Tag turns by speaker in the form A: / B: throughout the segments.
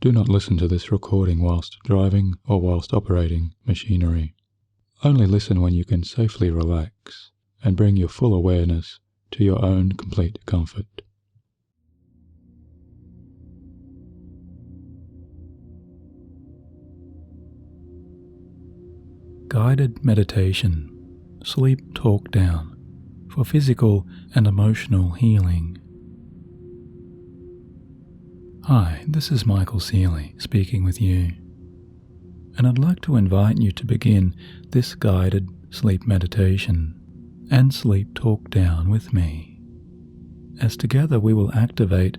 A: Do not listen to this recording whilst driving or whilst operating machinery. Only listen when you can safely relax and bring your full awareness to your own complete comfort. Guided meditation, sleep talk down for physical and emotional healing. Hi, this is Michael Seeley speaking with you, and I'd like to invite you to begin this guided sleep meditation and sleep talk down with me, as together we will activate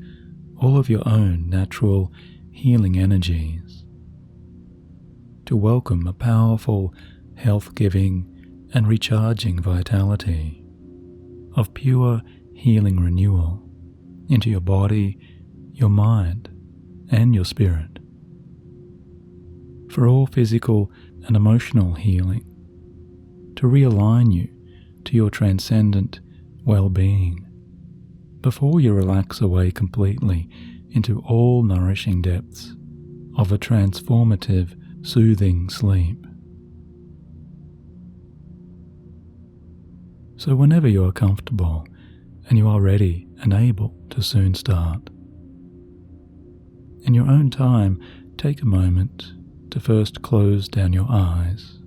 A: all of your own natural healing energies to welcome a powerful, health-giving and recharging vitality of pure healing renewal into your body, your mind, and your spirit. For all physical and emotional healing, to realign you to your transcendent well-being before you relax away completely into all nourishing depths of a transformative, soothing sleep. So whenever you are comfortable and you are ready and able to soon start, in your own time, take a moment to first close down your eyes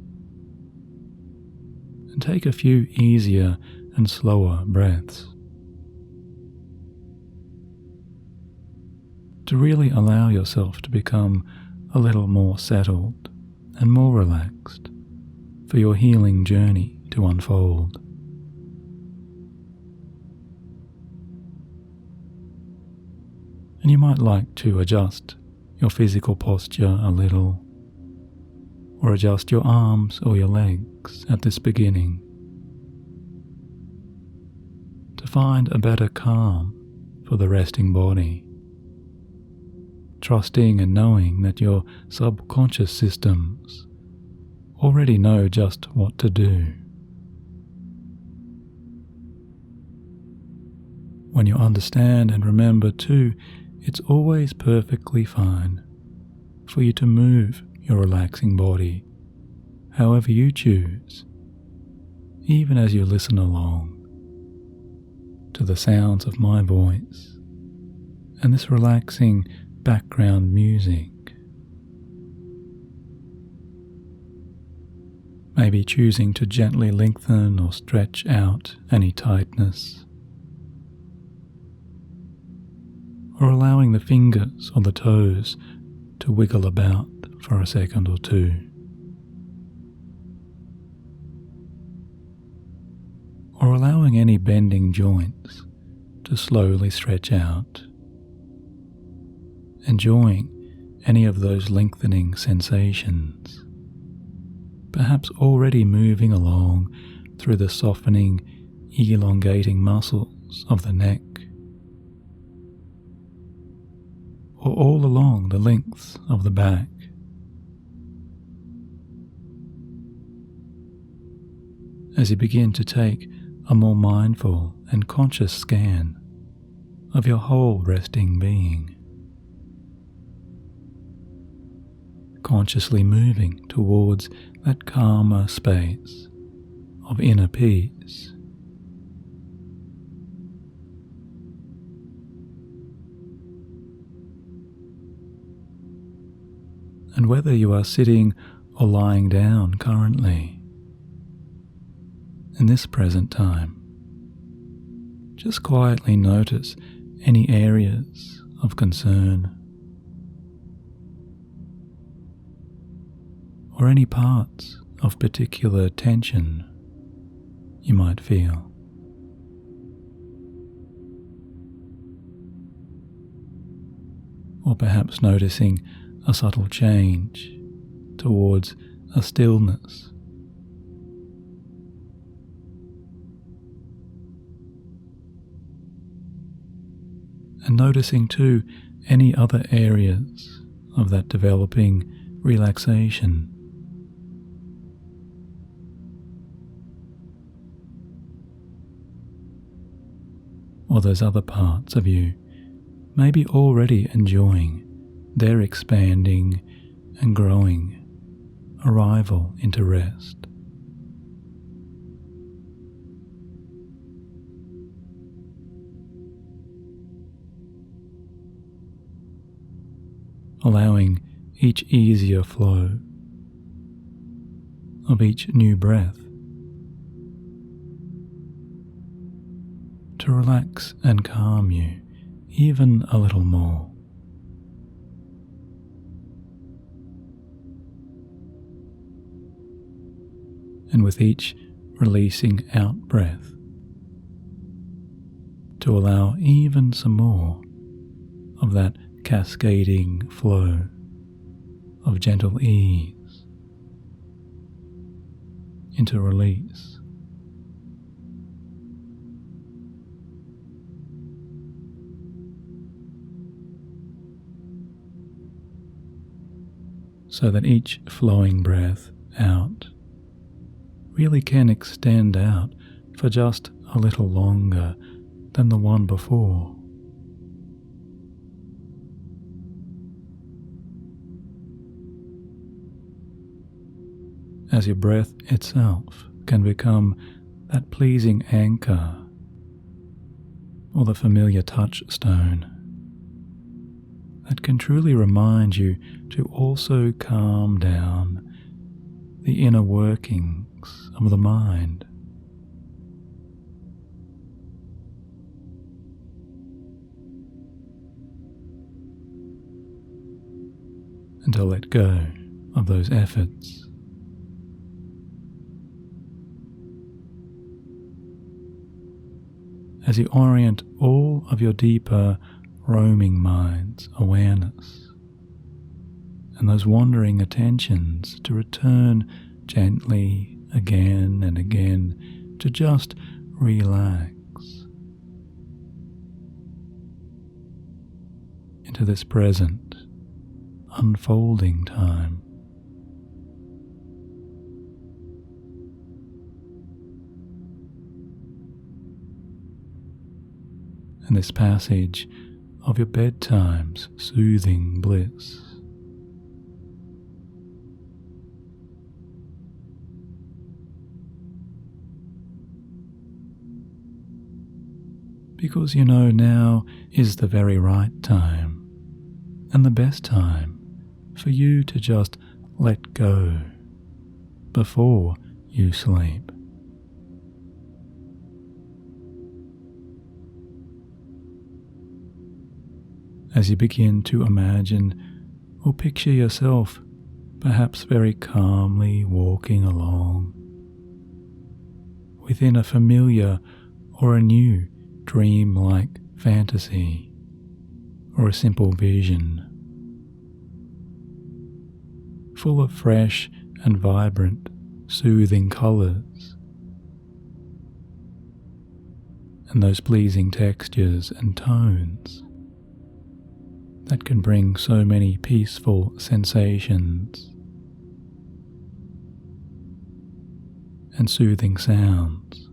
A: and take a few easier and slower breaths to really allow yourself to become a little more settled and more relaxed for your healing journey to unfold. And you might like to adjust your physical posture a little, or adjust your arms or your legs at this beginning to find a better calm for the resting body, trusting and knowing that your subconscious systems already know just what to do. When you understand and remember too, it's always perfectly fine for you to move your relaxing body however you choose, even as you listen along to the sounds of my voice and this relaxing background music. Maybe choosing to gently lengthen or stretch out any tightness, or allowing the fingers or the toes to wiggle about for a second or two. Or allowing any bending joints to slowly stretch out, enjoying any of those lengthening sensations, perhaps already moving along through the softening, elongating muscles of the neck, or all along the length of the back. As you begin to take a more mindful and conscious scan of your whole resting being, consciously moving towards that calmer space of inner peace. And whether you are sitting or lying down currently, in this present time, just quietly notice any areas of concern or any parts of particular tension you might feel. Or perhaps noticing a subtle change towards a stillness. And noticing too any other areas of that developing relaxation. Or those other parts of you may be already enjoying their expanding and growing arrival into rest. Allowing each easier flow of each new breath to relax and calm you even a little more. And with each releasing out breath, to allow even some more of that cascading flow of gentle ease into release. So that each flowing breath out really can extend out for just a little longer than the one before. As your breath itself can become that pleasing anchor or the familiar touchstone that can truly remind you to also calm down the inner workings of the mind. And to let go of those efforts. As you orient all of your deeper roaming mind's awareness and those wandering attentions to return gently again and again to just relax into this present unfolding time. And this passage of your bedtime's soothing bliss. Because you know now is the very right time and the best time for you to just let go before you sleep. As you begin to imagine or picture yourself perhaps very calmly walking along within a familiar or a new dream-like fantasy or a simple vision, full of fresh and vibrant, soothing colours and those pleasing textures and tones that can bring so many peaceful sensations and soothing sounds.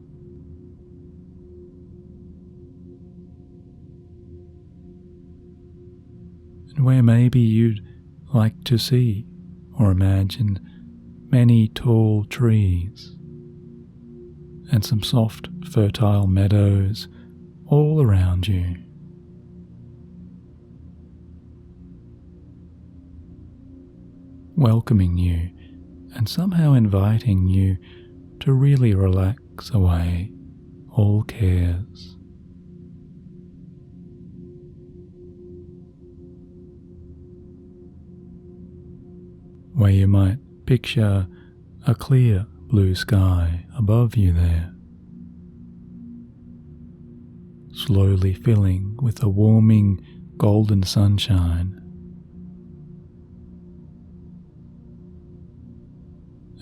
A: And where maybe you'd like to see or imagine many tall trees and some soft, fertile meadows all around you. Welcoming you and somehow inviting you to really relax away all cares. Where you might picture a clear blue sky above you there, slowly filling with a warming golden sunshine,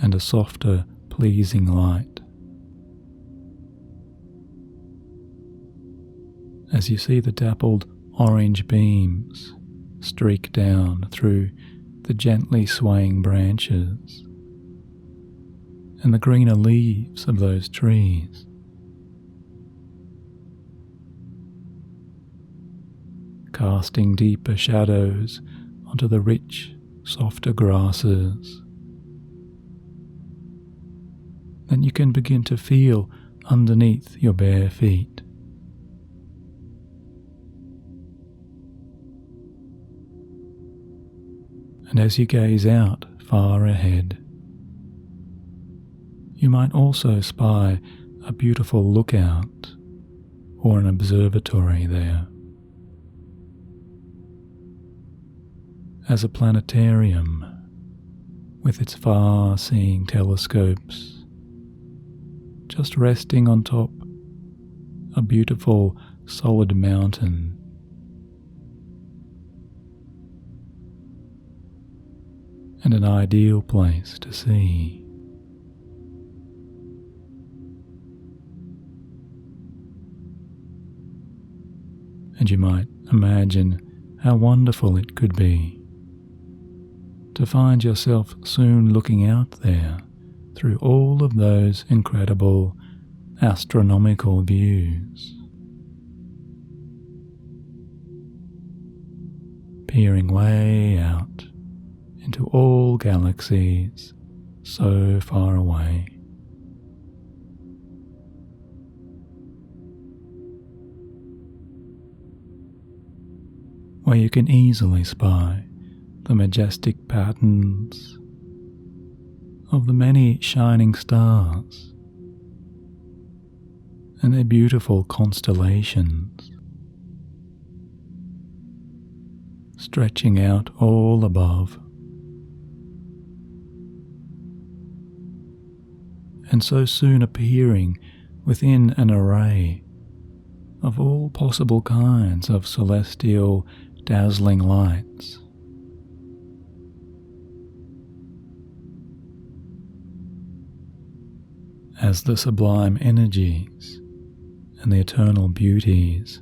A: and a softer, pleasing light. As you see the dappled orange beams streak down through the gently swaying branches and the greener leaves of those trees, casting deeper shadows onto the rich, softer grasses, then you can begin to feel underneath your bare feet. And as you gaze out far ahead, you might also spy a beautiful lookout or an observatory there. As a planetarium with its far-seeing telescopes just resting on top a beautiful solid mountain. And an ideal place to see. And you might imagine how wonderful it could be to find yourself soon looking out there through all of those incredible astronomical views, peering way out into all galaxies so far away. Where you can easily spy the majestic patterns of the many shining stars and their beautiful constellations stretching out all above, and so soon appearing within an array of all possible kinds of celestial dazzling lights. As the sublime energies and the eternal beauties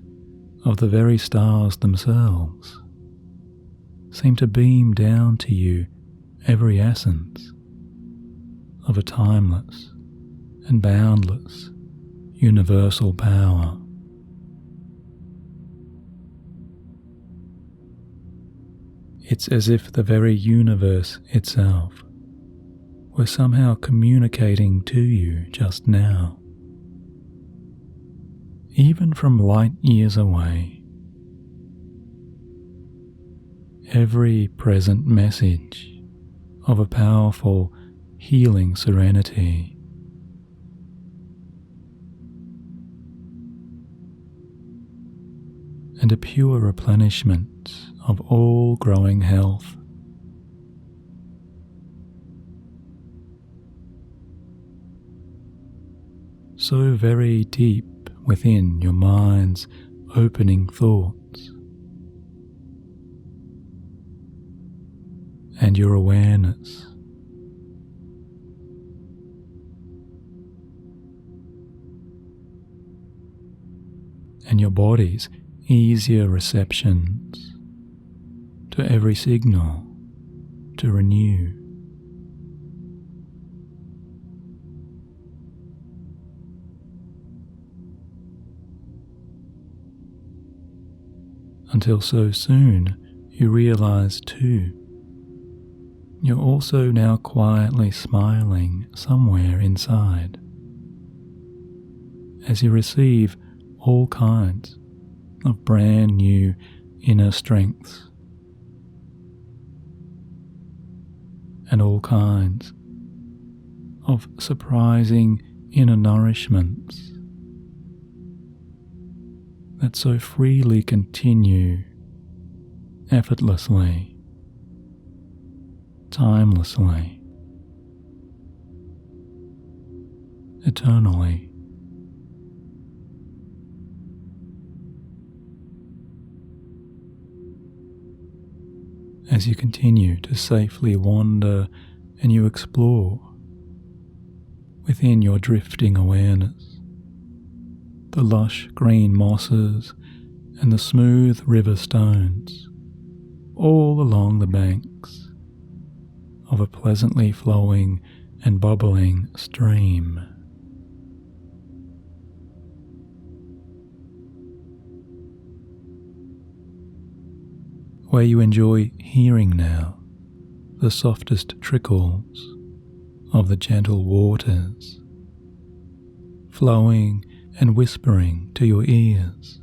A: of the very stars themselves seem to beam down to you every essence of a timeless and boundless universal power. It's as if the very universe itself were somehow communicating to you just now, even from light years away. Every present message of a powerful healing serenity. And a pure replenishment of all growing health. So very deep within your mind's opening thoughts and your awareness. And your body's easier receptions to every signal to renew. Until so soon you realize too, you're also now quietly smiling somewhere inside as you receive all kinds of brand new inner strengths and all kinds of surprising inner nourishments that so freely continue effortlessly, timelessly, eternally. As you continue to safely wander and you explore within your drifting awareness, the lush green mosses and the smooth river stones all along the banks of a pleasantly flowing and bubbling stream. where you enjoy hearing now the softest trickles of the gentle waters flowing and whispering to your ears.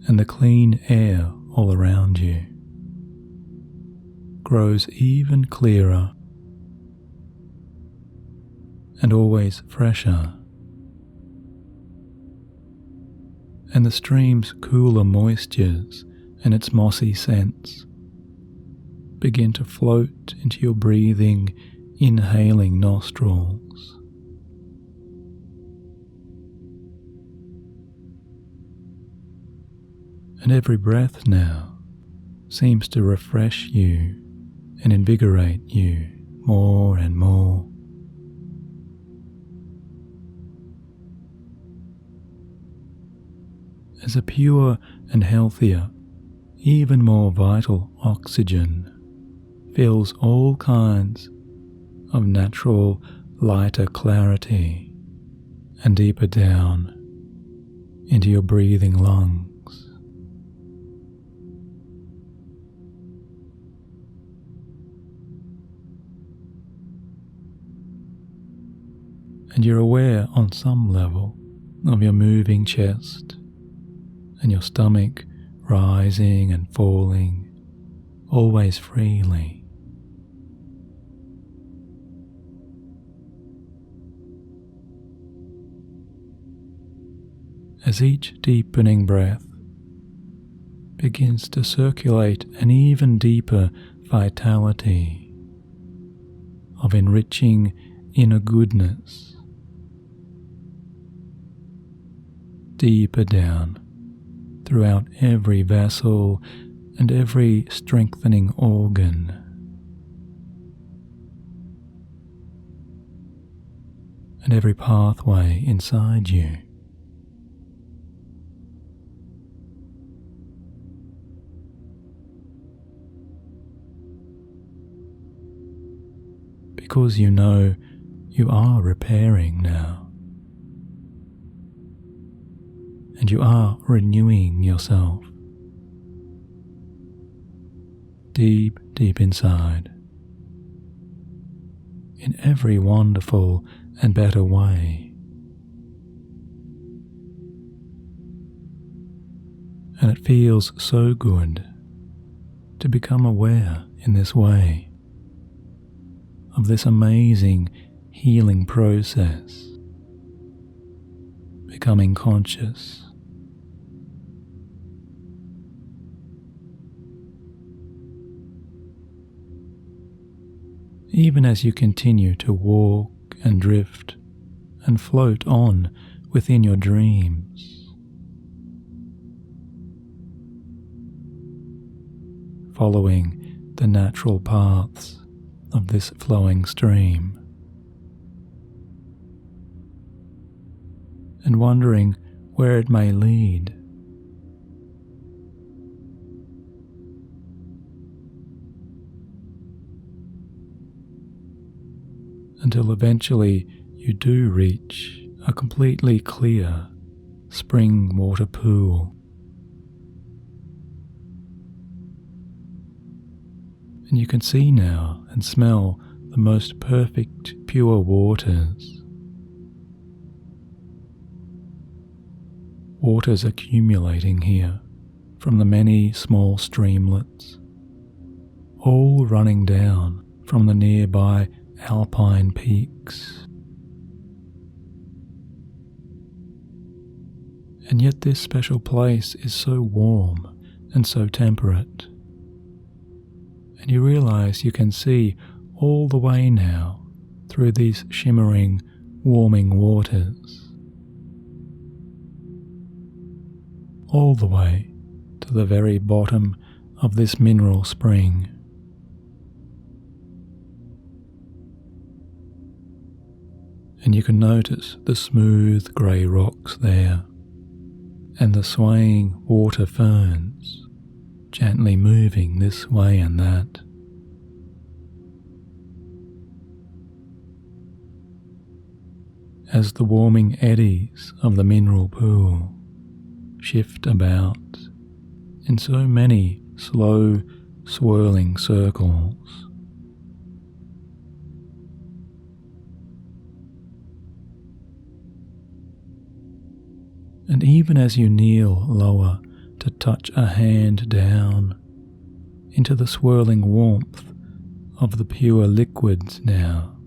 A: And the clean air all around you grows even clearer and always fresher. And the stream's cooler moistures and its mossy scents begin to float into your breathing, inhaling nostrils. And every breath now seems to refresh you and invigorate you more and more. As a pure and healthier, even more vital oxygen fills all kinds of natural, lighter clarity and deeper down into your breathing lungs. And you're aware on some level of your moving chest and your stomach rising and falling, always freely. As each deepening breath begins to circulate an even deeper vitality of enriching inner goodness deeper down throughout every vessel and every strengthening organ. And every pathway inside you. Because you know you are repairing now. And you are renewing yourself deep, deep inside in every wonderful and better way. And it feels so good to become aware in this way of this amazing healing process, becoming conscious. Even as you continue to walk and drift and float on within your dreams, following the natural paths of this flowing stream, and wondering where it may lead. Until eventually you do reach a completely clear spring water pool. And you can see now and smell the most perfect pure waters. Waters accumulating here from the many small streamlets, all running down from the nearby alpine peaks. And yet this special place is so warm and so temperate. And you realize you can see all the way now through these shimmering, warming waters, all the way to the very bottom of this mineral spring. And you can notice the smooth grey rocks there, and the swaying water ferns gently moving this way and that. As the warming eddies of the mineral pool shift about in so many slow, swirling circles. And even as you kneel lower to touch a hand down into the swirling warmth of the pure liquids now,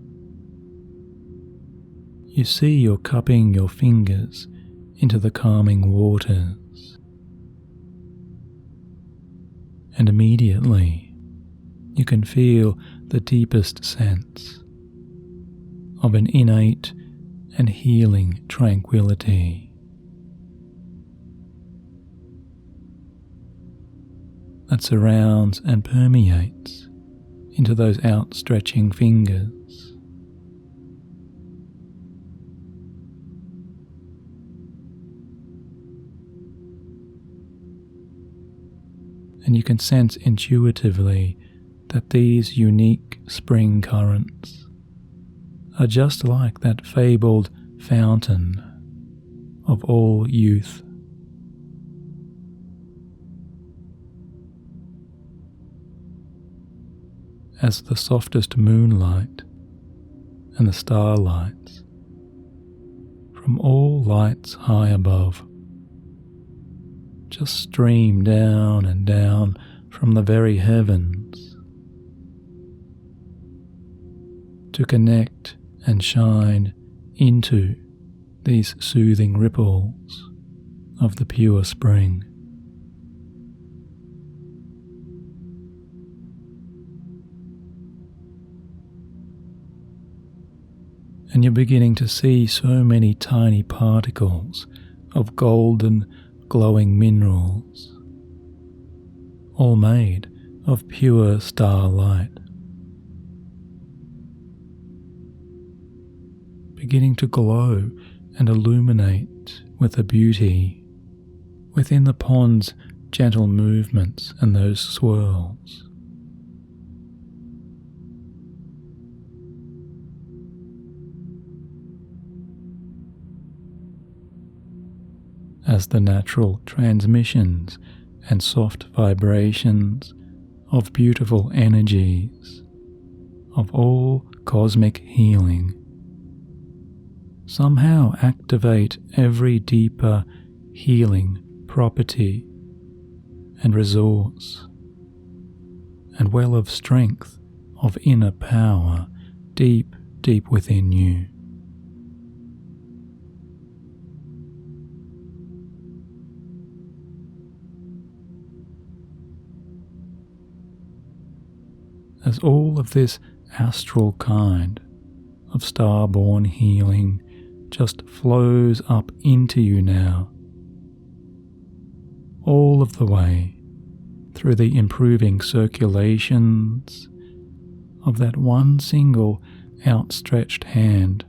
A: you see you're cupping your fingers into the calming waters, and immediately you can feel the deepest sense of an innate and healing tranquility. That surrounds and permeates into those outstretching fingers. And you can sense intuitively that these unique spring currents are just like that fabled fountain of all youth. As the softest moonlight and the starlights from all lights high above just stream down and down from the very heavens to connect and shine into these soothing ripples of the pure spring. And you're beginning to see so many tiny particles of golden, glowing minerals, all made of pure starlight, beginning to glow and illuminate with a beauty within the pond's gentle movements and those swirls. As the natural transmissions and soft vibrations of beautiful energies of all cosmic healing somehow activate every deeper healing property and resource and well of strength of inner power deep, deep within you. As all of this astral kind of star-born healing just flows up into you now, all of the way through the improving circulations of that one single outstretched hand,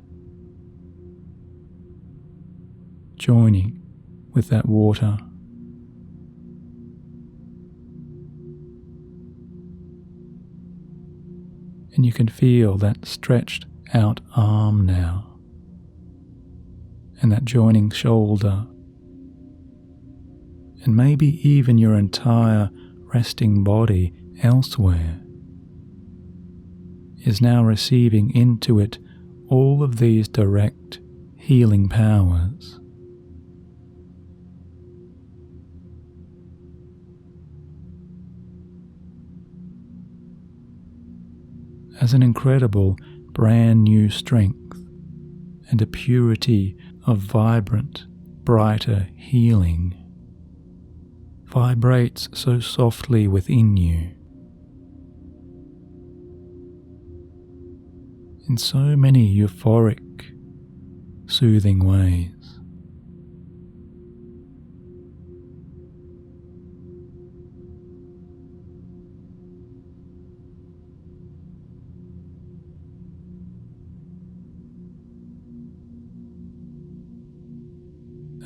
A: joining with that water. And you can feel that stretched out arm now, and that joining shoulder, and maybe even your entire resting body elsewhere is now receiving into it all of these direct healing powers. As an incredible brand new strength and a purity of vibrant, brighter healing vibrates so softly within you in so many euphoric, soothing ways.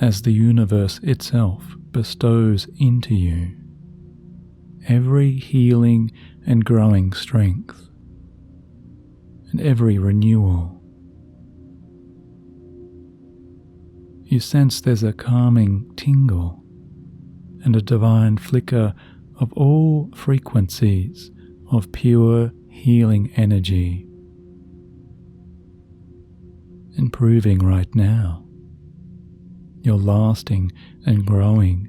A: As the universe itself bestows into you every healing and growing strength and every renewal, you sense there's a calming tingle and a divine flicker of all frequencies of pure healing energy, improving right now your lasting and growing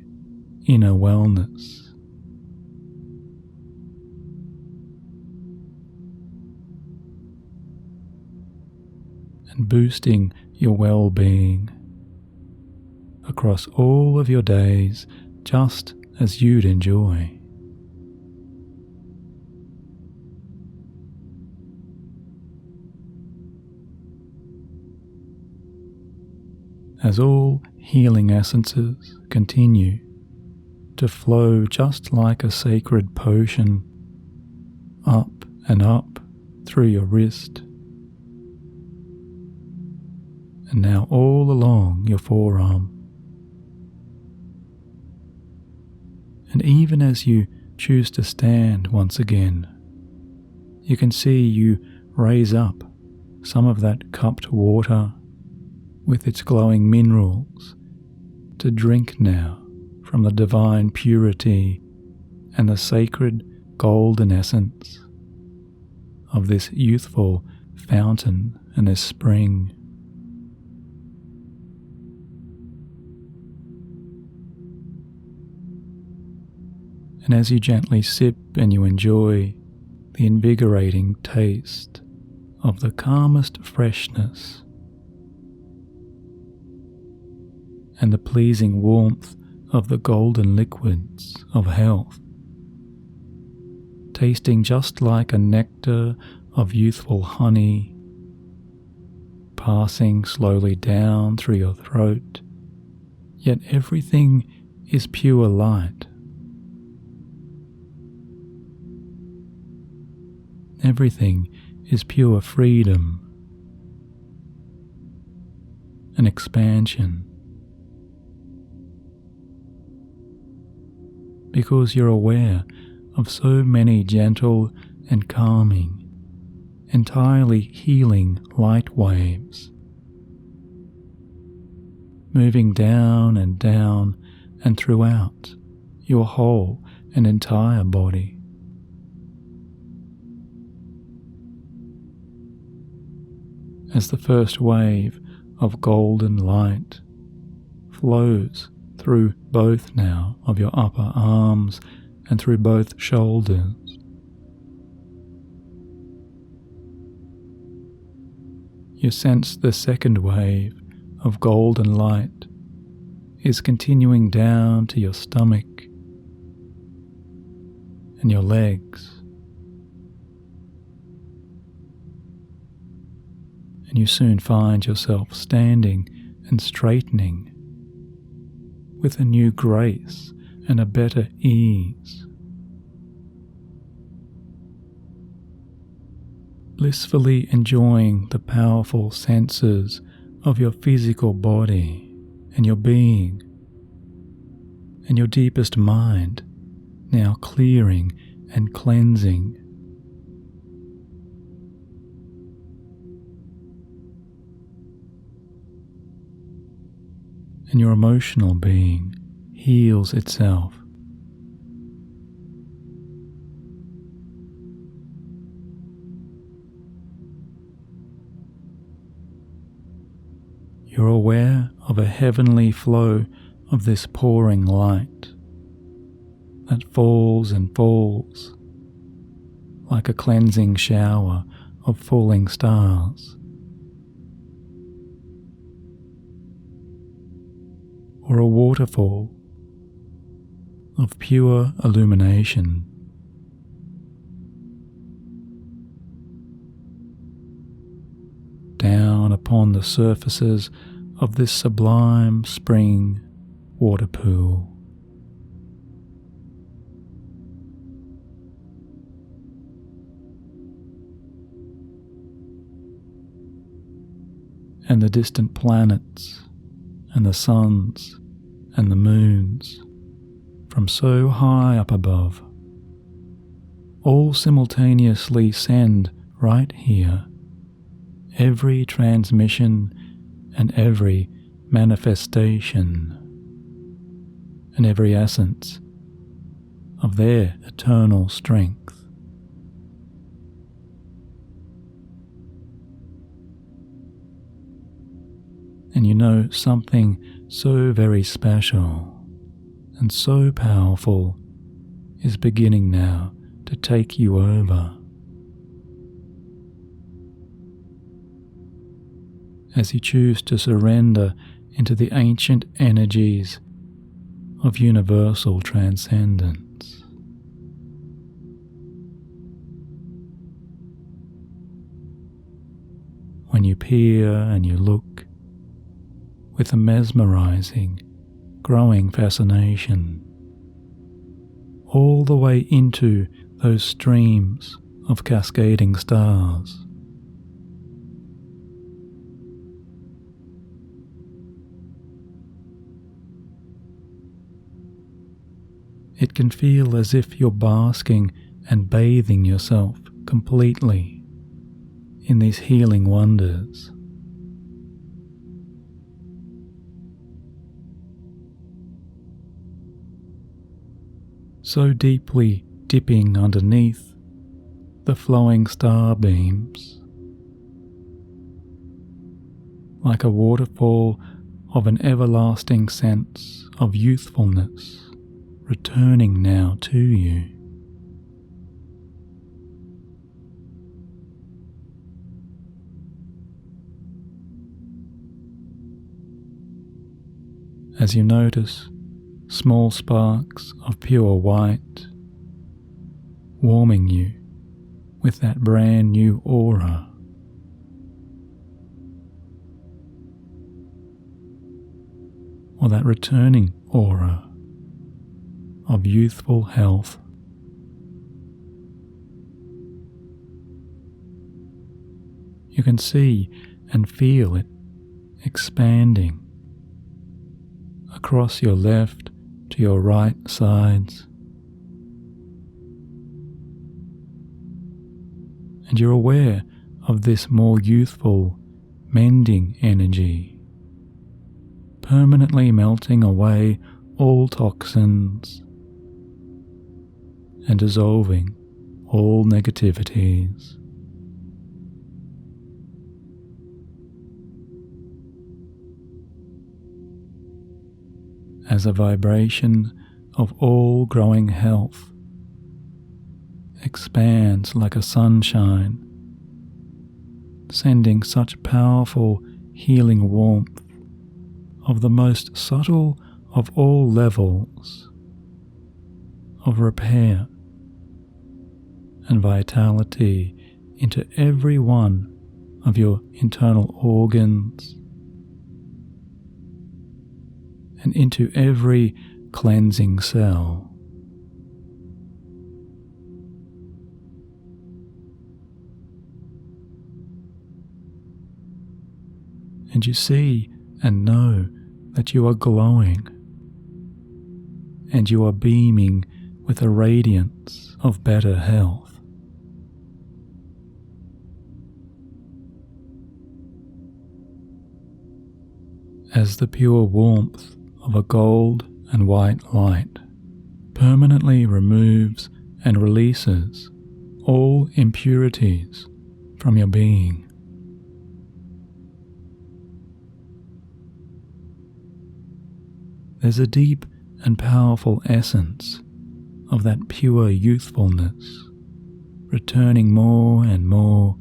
A: inner wellness. And boosting your well-being across all of your days just as you'd enjoy. As all healing essences continue to flow just like a sacred potion up and up through your wrist, and now all along your forearm. And even as you choose to stand once again, you can see you raise up some of that cupped water with its glowing minerals to drink now from the divine purity and the sacred golden essence of this youthful fountain and this spring. And as you gently sip and you enjoy the invigorating taste of the calmest freshness and the pleasing warmth of the golden liquids of health, tasting just like a nectar of youthful honey, passing slowly down through your throat, yet everything is pure light. Everything is pure freedom and expansion, because you're aware of so many gentle and calming, entirely healing light waves, moving down and throughout your whole and entire body. As the first wave of golden light flows through both now of your upper arms and through both shoulders, you sense the second wave of golden light is continuing down to your stomach and your legs. And you soon find yourself standing and straightening with a new grace and a better ease, blissfully enjoying the powerful senses of your physical body and your being, and your deepest mind now clearing and cleansing. And your emotional being heals itself. You're aware of a heavenly flow of this pouring light that falls and falls like a cleansing shower of falling stars, or a waterfall of pure illumination. Down upon the surfaces of this sublime spring water pool. And the distant planets and the suns and the moons from so high up above all simultaneously send right here every transmission and every manifestation and every essence of their eternal strength. And you know something so very special and so powerful is beginning now to take you over. As you choose to surrender into the ancient energies of universal transcendence. When you peer and you look with a mesmerizing, growing fascination, all the way into those streams of cascading stars. It can feel as if you're basking and bathing yourself completely in these healing wonders. So deeply dipping underneath the flowing star beams, like a waterfall of an everlasting sense of youthfulness returning now to you. As you notice small sparks of pure white warming you with that brand new aura. Or that returning aura of youthful health. You can see and feel it expanding across your left to your right sides. And you're aware of this more youthful, mending energy, permanently melting away all toxins and dissolving all negativities. As a vibration of all growing health expands like a sunshine, sending such powerful healing warmth of the most subtle of all levels of repair and vitality into every one of your internal organs and into every cleansing cell. And you see and know that you are glowing and you are beaming with a radiance of better health. As the pure warmth of a gold and white light permanently removes and releases all impurities from your being. There's a deep and powerful essence of that pure youthfulness, returning more and more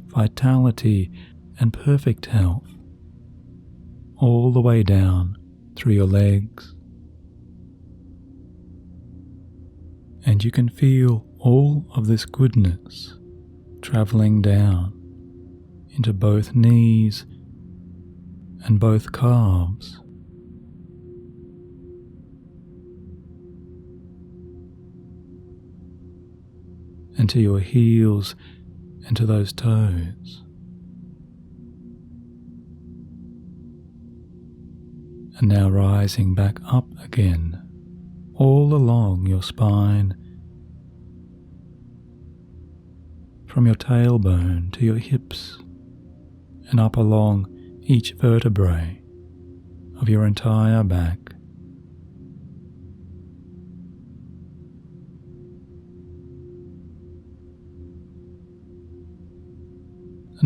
A: vitality and perfect health, all the way down through your legs. And you can feel all of this goodness traveling down into both knees and both calves. And to your heels and to those toes. And now rising back up again, all along your spine, from your tailbone to your hips, and up along each vertebrae of your entire back,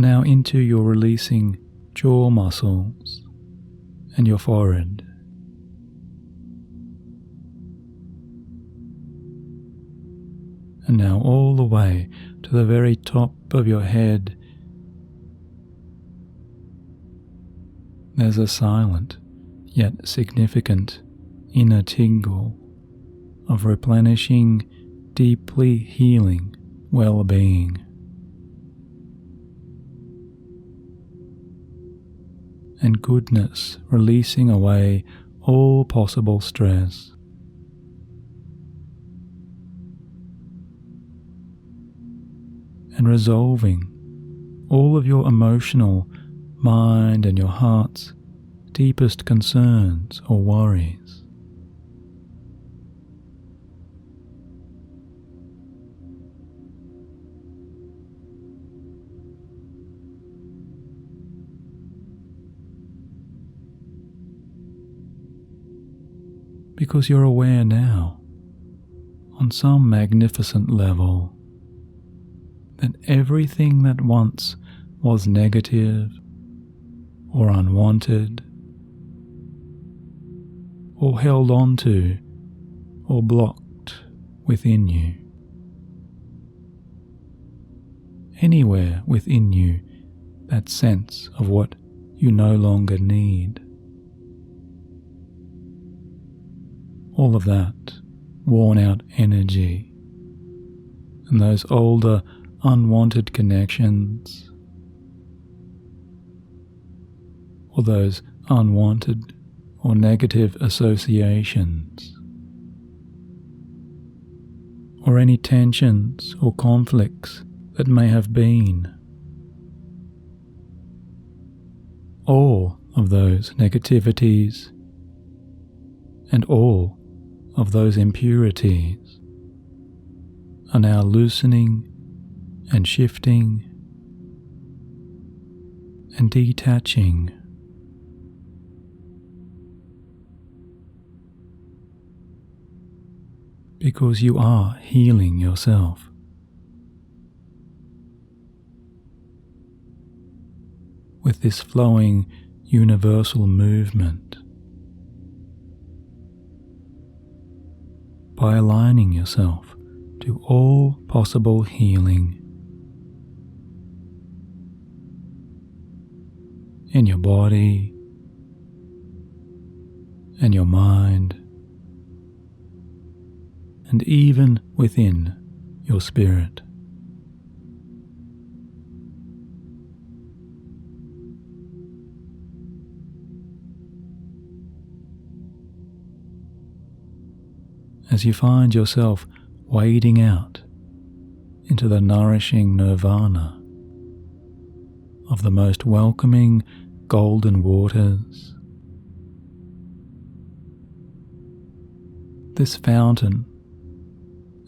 A: Now into your releasing jaw muscles and your forehead. And now all the way to the very top of your head, there's a silent yet significant inner tingle of replenishing, deeply healing well-being. And goodness releasing away all possible stress. And resolving all of your emotional, mind and your heart's deepest concerns or worries. Because you're aware now, on some magnificent level, that everything that once was negative or unwanted or held on to or blocked within you, anywhere within you, that sense of what you no longer need, all of that worn out energy and those older unwanted connections, or those unwanted or negative associations, or any tensions or conflicts that may have been. All of those negativities and all of those impurities are now loosening and shifting and detaching. Because you are healing yourself. With this flowing universal movement. By aligning yourself to all possible healing in your body and your mind, and even within your spirit. As you find yourself wading out into the nourishing nirvana of the most welcoming golden waters, this fountain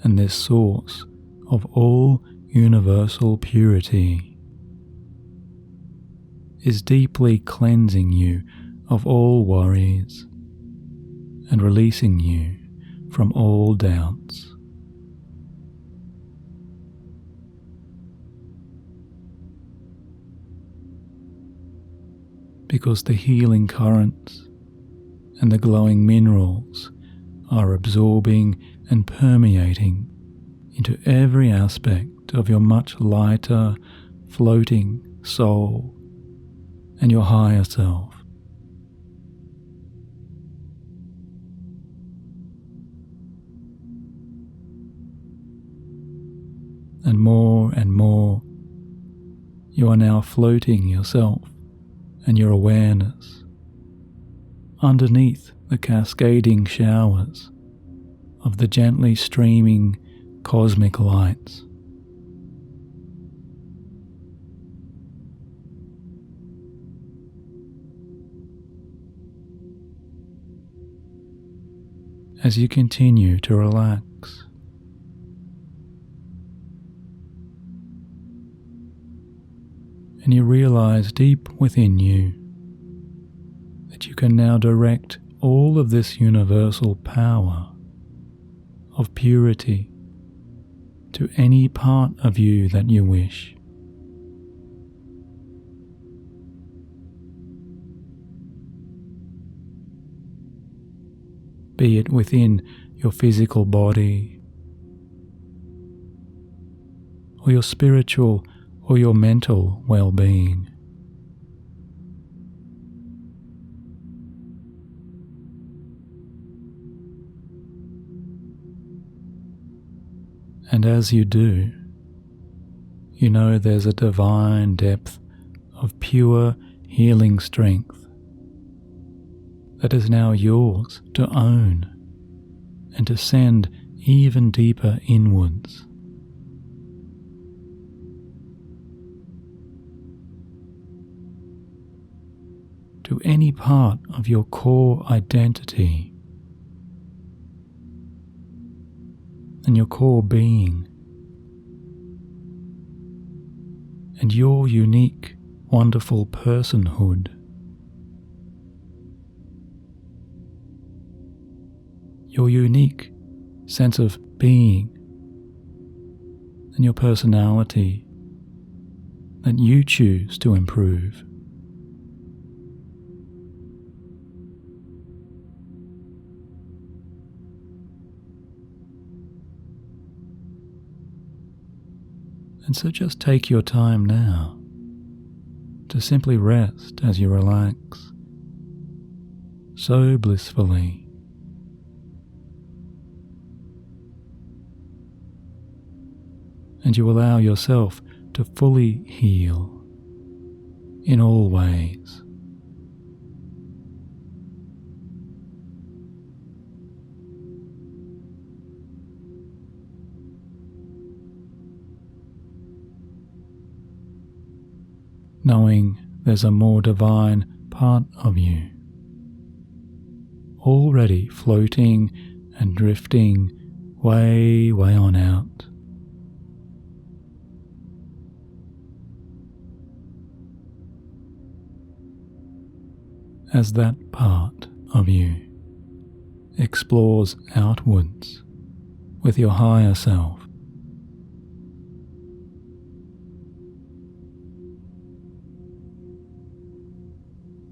A: and this source of all universal purity is deeply cleansing you of all worries and releasing you from all doubts. Because the healing currents and the glowing minerals are absorbing and permeating into every aspect of your much lighter, floating soul and your higher self. And more, you are now floating yourself and your awareness underneath the cascading showers of the gently streaming cosmic lights. As you continue to relax, and you realize deep within you that you can now direct all of this universal power of purity to any part of you that you wish. be it within your physical body, or your spiritual or your mental well-being. And as you do, you know there's a divine depth of pure healing strength that is now yours to own and to send even deeper inwards. To any part of your core identity and your core being and your unique, wonderful personhood. Your unique sense of being and your personality that you choose to improve. And so just take your time now to simply rest as you relax so blissfully. And you allow yourself to fully heal in all ways. Knowing there's a more divine part of you, already floating and drifting way, way on out. As that part of you explores outwards with your higher self,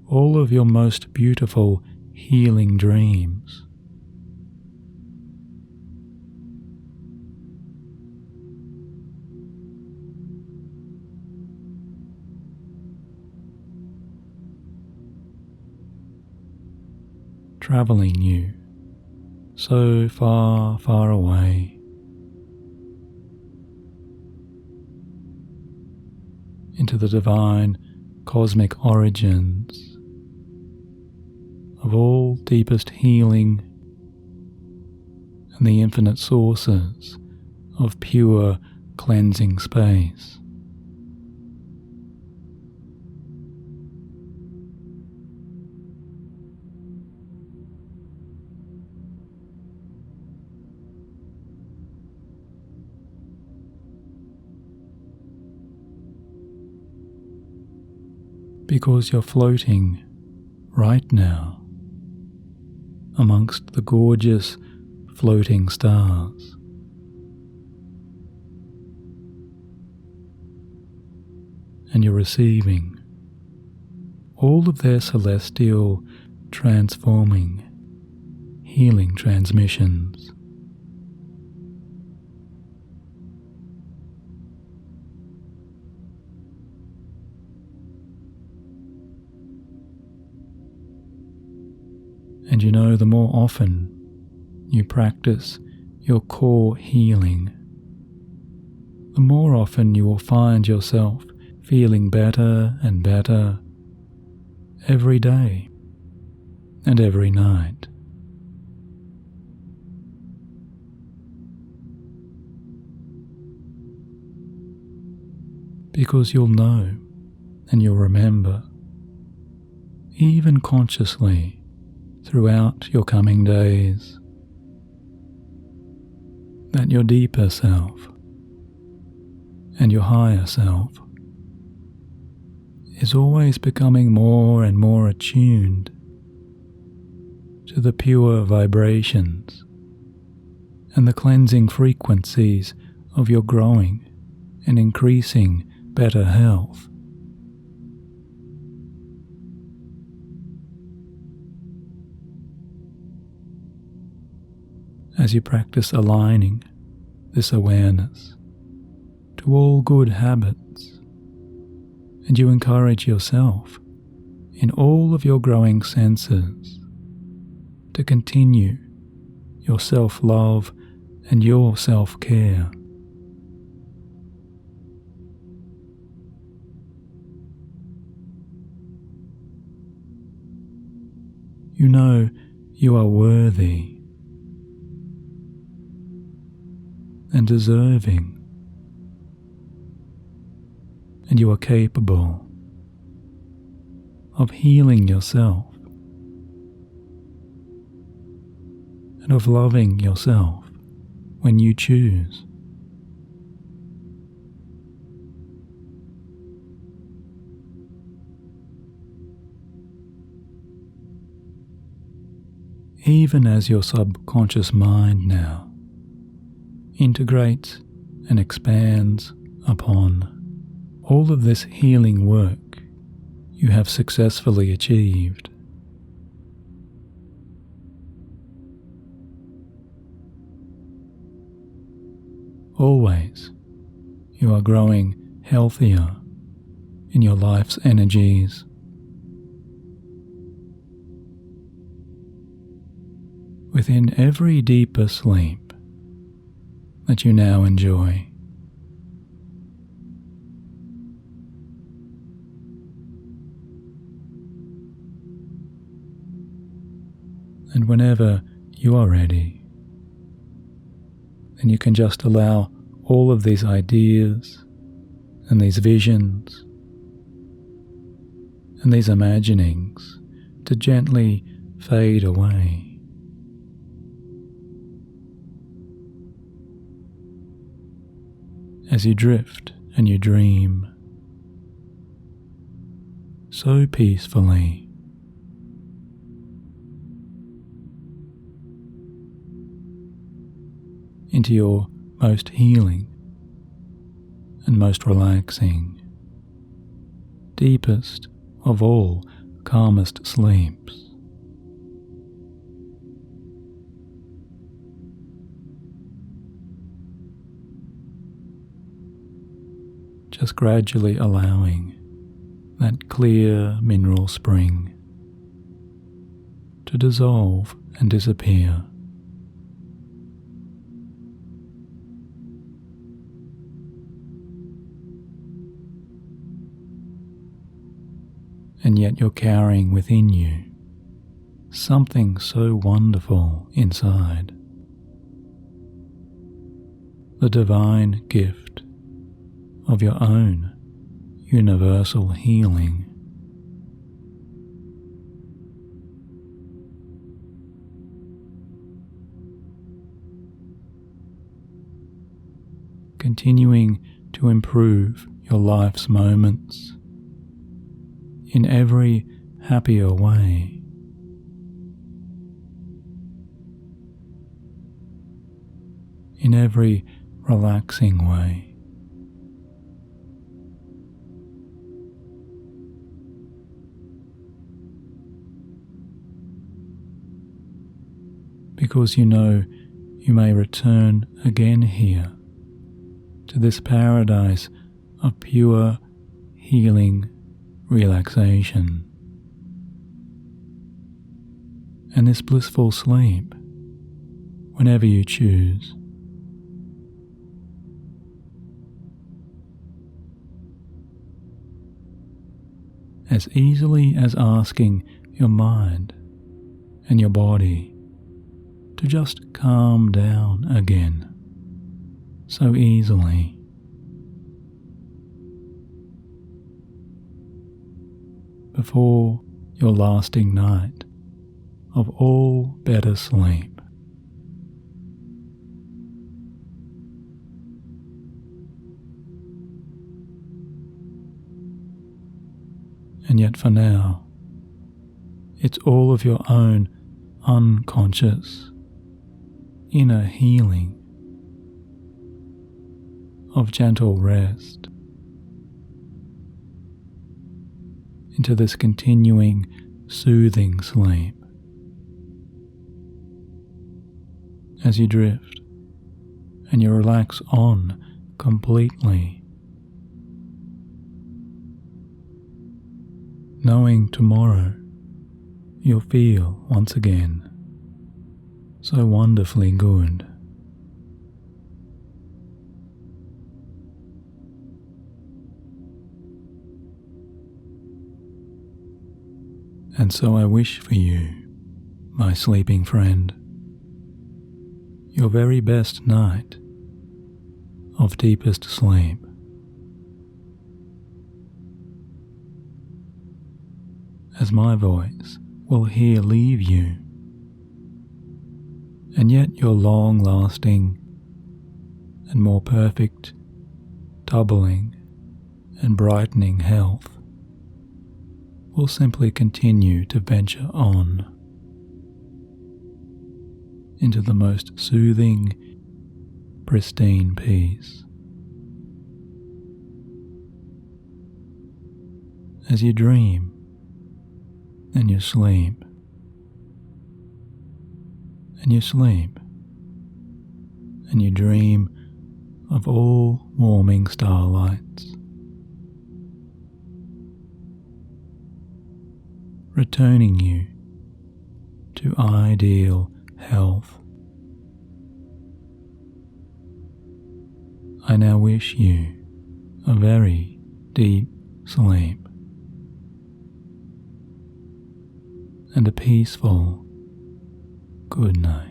A: all of your most beautiful healing dreams, traveling you so far, far away into the divine cosmic origins of all deepest healing and the infinite sources of pure cleansing space. Because you're floating right now amongst the gorgeous floating stars. And you're receiving all of their celestial, transforming, healing transmissions. And you know, the more often you practice your core healing, the more often you will find yourself feeling better and better every day and every night. Because you'll know and you'll remember, even consciously, throughout your coming days, that your deeper self and your higher self is always becoming more and more attuned to the pure vibrations and the cleansing frequencies of your growing and increasing better health. as you practice aligning this awareness to all good habits, and you encourage yourself in all of your growing senses to continue your self-love and your self-care. You know you are worthy and deserving, and you are capable of healing yourself and of loving yourself when you choose. Even as your subconscious mind now integrates and expands upon all of this healing work you have successfully achieved, always you are growing healthier in your life's energies. Within every deeper sleep that you now enjoy, and whenever you are ready, then you can just allow all of these ideas and these visions and these imaginings to gently fade away. As you drift and you dream so peacefully, into your most healing and most relaxing, deepest of all calmest sleeps. Just gradually allowing that clear mineral spring to dissolve and disappear. And yet you're carrying within you something so wonderful inside. The divine gift of your own universal healing. Continuing to improve your life's moments in every happier way. In every relaxing way. Because you know you may return again here to this paradise of pure healing relaxation, and this blissful sleep whenever you choose. As easily as asking your mind and your body to just calm down again, so easily. Before your lasting night of all better sleep. And yet for now, it's all of your own unconscious inner healing of gentle rest into this continuing soothing sleep. as you drift and you relax on completely, knowing tomorrow you'll feel once again so wonderfully good. And so I wish for you, my sleeping friend, your very best night of deepest sleep. As my voice will here leave you, and yet your long-lasting and more perfect doubling and brightening health will simply continue to venture on into the most soothing, pristine peace. As you dream and you sleep, and you sleep, and you dream of all warming starlights, returning you to ideal health. I now wish you a very deep sleep and a peaceful good night.